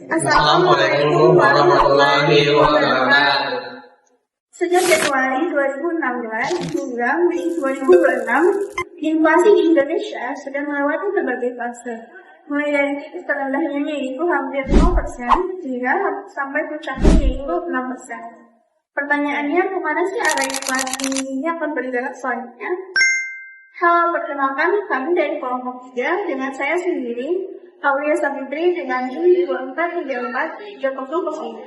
Assalamualaikum warahmatullahi wabarakatuh. Sejak Januari 2016 hingga Mei 2026, inflasi di Indonesia sudah melewati berbagai fase, mulai dari titik terendahnya yaitu hampir 0% hingga sampai puncaknya yaitu 6%. Pertanyaannya, kemana sih arah inflasi ini akan bergerak selanjutnya? Halo, perkenalkan kami dari kelompok 3 dengan saya sendiri, Aulia Sabitri dengan NIM 2434 Jokowi.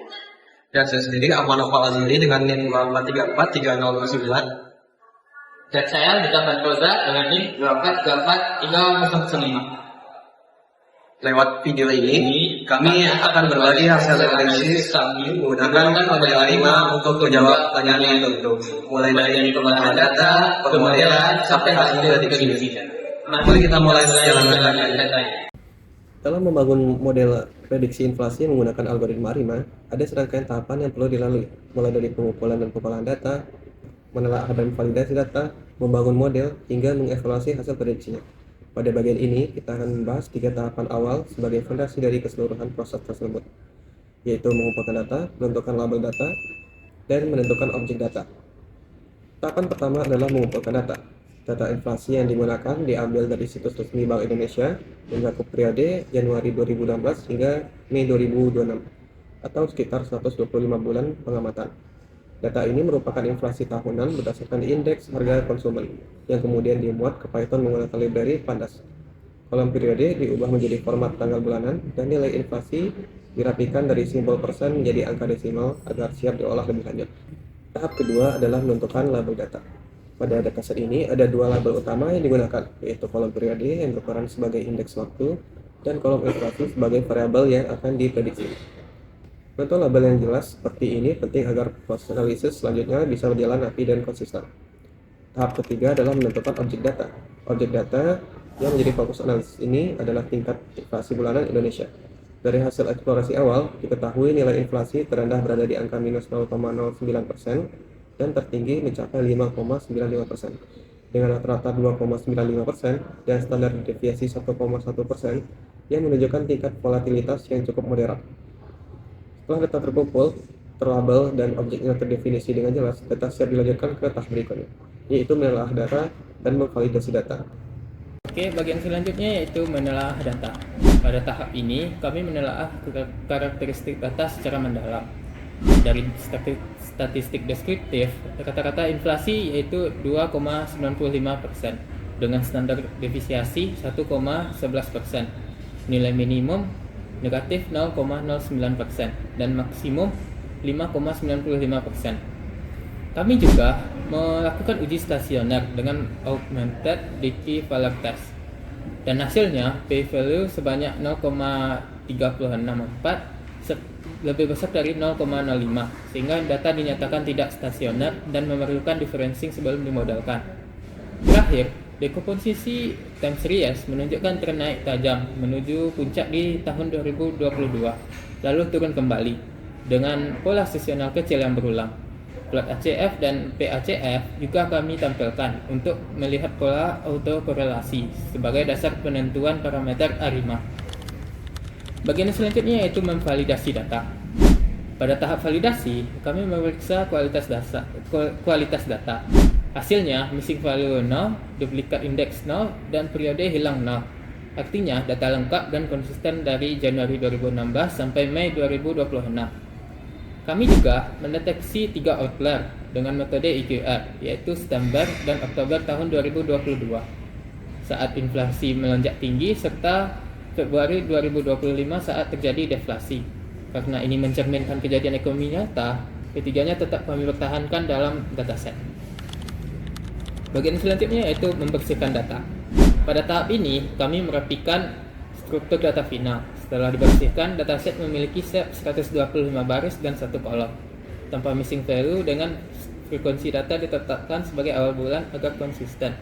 Dan saya sendiri Ahmad Nopal Azuri dengan NIM 24343009. Dan saya Dita Bantoza dengan NIM 24343005. Lewat video ini, kami akan berbagi hasil analisis kami menggunakan model 5 untuk menjawab pertanyaan yang tentu, mulai dari pemahaman data, pemodelan, sampai hasil prediksi. Mari kita mulai perjalanan datanya. Dalam membangun model prediksi inflasi menggunakan algoritma ARIMA, ada serangkaian tahapan yang perlu dilalui, mulai dari pengumpulan dan pengolahan data, menelaah dan validasi data, membangun model, hingga mengevaluasi hasil prediksinya. Pada bagian ini, kita akan membahas 3 tahapan awal sebagai fondasi dari keseluruhan proses tersebut, yaitu mengumpulkan data, menentukan label data, dan menentukan objek data. Tahapan pertama adalah mengumpulkan data. Data inflasi yang digunakan diambil dari situs resmi Bank Indonesia mencakup periode Januari 2016 hingga Mei 2026, atau sekitar 125 bulan pengamatan. Data ini merupakan inflasi tahunan berdasarkan indeks harga konsumen, yang kemudian dimuat ke Python menggunakan library Pandas. Kolom periode diubah menjadi format tanggal bulanan, dan nilai inflasi dirapikan dari simbol persen menjadi angka desimal agar siap diolah lebih lanjut. Tahap kedua adalah menentukan label data. Pada dataset ini ada 2 label utama yang digunakan, yaitu kolom periode yang berperan sebagai indeks waktu dan kolom inflasi sebagai variabel yang akan diprediksi. Menentukan label yang jelas seperti ini penting agar proses analisis selanjutnya bisa berjalan rapi dan konsisten. Tahap ketiga adalah menentukan objek data. Objek data yang menjadi fokus analisis ini adalah tingkat inflasi bulanan Indonesia. Dari hasil eksplorasi awal, diketahui nilai inflasi terendah berada di angka minus 0,09% dan tertinggi mencapai 5,95%. Dengan rata-rata 2,95% dan standar deviasi 1,1% yang menunjukkan tingkat volatilitas yang cukup moderat. Setelah data terkumpul, terlabel, dan objeknya terdefinisi dengan jelas, data siap dilanjutkan ke tahap berikutnya, yaitu menelaah data dan memvalidasi data. Oke, bagian selanjutnya yaitu menelaah data. Pada tahap ini, kami menelaah karakteristik data secara mendalam. Dari statistik deskriptif, rata-rata inflasi yaitu 2,95% dengan standar deviasi 1,11%, nilai minimum negatif 0,09% dan maksimum 5,95%. Kami juga melakukan uji stasioner dengan augmented Dickey-Fowler test dan hasilnya p-value sebanyak 0,364 lebih besar dari 0,05 sehingga data dinyatakan tidak stasioner dan memerlukan differencing sebelum dimodelkan. Terakhir, dekomposisi time series menunjukkan tren naik tajam menuju puncak di tahun 2022, lalu turun kembali dengan pola sesional kecil yang berulang. Plot ACF dan PACF juga kami tampilkan untuk melihat pola autokorelasi sebagai dasar penentuan parameter ARIMA. Bagian selanjutnya yaitu memvalidasi data. Pada tahap validasi, kami memeriksa kualitas data. Hasilnya, missing value 0, duplicate index 0, dan periode hilang 0. Artinya, data lengkap dan konsisten dari Januari 2016 sampai Mei 2026. Kami juga mendeteksi 3 outlier dengan metode EQR, yaitu September dan Oktober tahun 2022, saat inflasi melonjak tinggi, serta Februari 2025 saat terjadi deflasi. Karena ini mencerminkan kejadian ekonomi nyata, ketiganya tetap kami pertahankan dalam dataset. Bagian selanjutnya yaitu membersihkan data. Pada tahap ini, kami merapikan struktur data final. Setelah dibersihkan, dataset memiliki set 125 baris dan 1 kolom, tanpa missing value dengan frekuensi data ditetapkan sebagai awal bulan agar konsisten.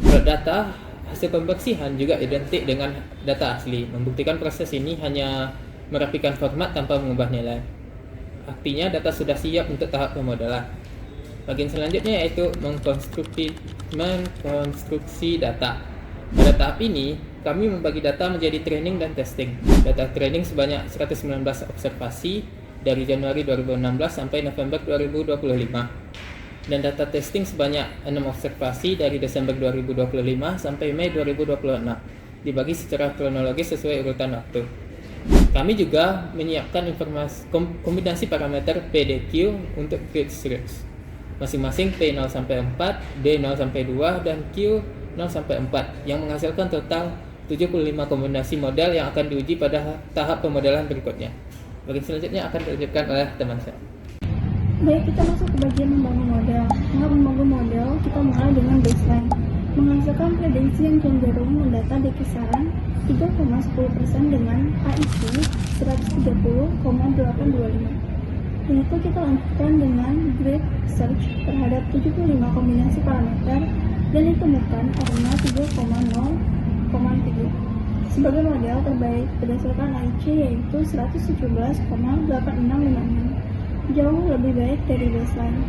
Pada data, hasil pembersihan juga identik dengan data asli, membuktikan proses ini hanya merapikan format tanpa mengubah nilai. Artinya data sudah siap untuk tahap pemodelan. Bagian selanjutnya yaitu mengkonstruksi data. Pada tahap ini, kami membagi data menjadi training dan testing. Data training sebanyak 119 observasi dari Januari 2016 sampai November 2025. Dan data testing sebanyak 6 observasi dari Desember 2025 sampai Mei 2026, dibagi secara kronologis sesuai urutan waktu. Kami juga menyiapkan informasi kombinasi parameter PDQ untuk grid search, masing-masing P0 sampai 4, D0 sampai 2, dan Q0 sampai 4, yang menghasilkan total 75 kombinasi model yang akan diuji pada tahap pemodelan berikutnya. Bagian selanjutnya akan dilanjutkan oleh teman saya. Baik, kita masuk ke bagian membangun model. Untuk membangun model, kita mulai dengan baseline. Menghasilkan prediksi yang cenderung mendata di kisaran 3,10% dengan AIC 130,825. Dan itu kita lanjutkan dengan grid search terhadap 75 kombinasi parameter dan ditemukan R-nya 3,0,3 sebagai model terbaik berdasarkan AIC yaitu 117,8656, jauh lebih baik dari baseline.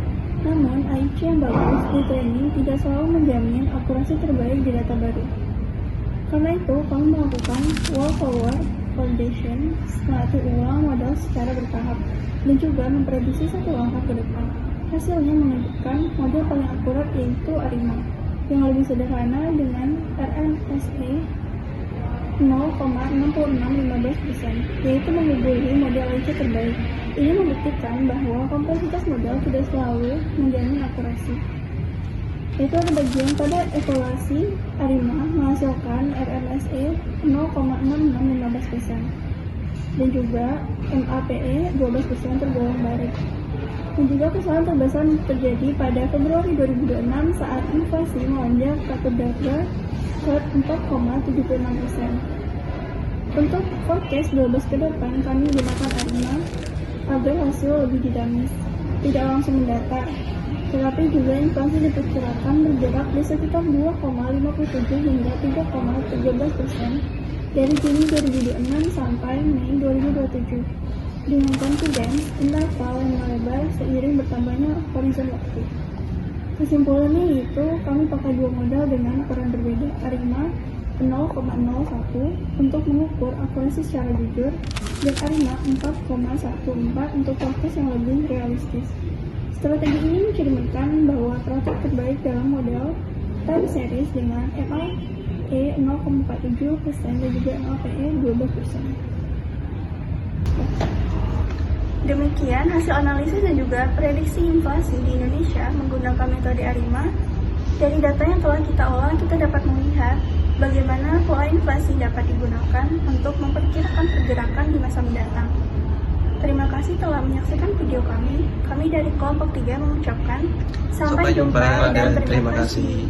Namun, AIC yang bagus di training tidak selalu menjamin akurasi terbaik di data baru. Karena itu, kami melakukan wall-forward validation, melatih ulang model secara bertahap, dan juga memprediksi satu langkah ke depan. Hasilnya menunjukkan model paling akurat yaitu ARIMA, yang lebih sederhana dengan RMSE 0,6615%, yaitu mengungguli model AIC terbaik. Ini membuktikan bahwa kompleksitas model tidak selalu menjamin akurasi. Itu ada bagian pada evaluasi ARIMA menghasilkan RMSE 0,6615% dan juga MAPE 12% tergolong baik. Dan juga kesalahan terbesar terjadi pada Februari 2026 saat inflasi melonjak ke datar ke 4,76%. Untuk forecast 12 ke depan, kami gunakan ARIMA agar hasil lebih dinamis, tidak langsung mendatar, tetapi juga inflasi diperkirakan bergerak di sekitar 2,57 hingga 3,13% dari Juni 2026 sampai Mei 2027, dengan confidence interval yang melebar seiring bertambahnya horizon waktu. Kesimpulannya yaitu kami pakai dua model dengan ukuran berbeda, ARIMA 0,01 untuk mengukur akurasi secara jujur dan ARIMA 4,14 untuk forecast yang lebih realistis. Strategi ini mencerminkan bahwa traffic terbaik dalam model time series dengan MAE 0,47% dan juga MAPE 12%. Demikian hasil analisis dan juga prediksi inflasi di Indonesia menggunakan metode ARIMA. Dari data yang telah kita olah, kita dapat melihat bagaimana pola inflasi dapat digunakan untuk memperkirakan pergerakan di masa mendatang. Terima kasih telah menyaksikan video kami. Kami dari kelompok 3 mengucapkan sampai jumpa dan terima kasih.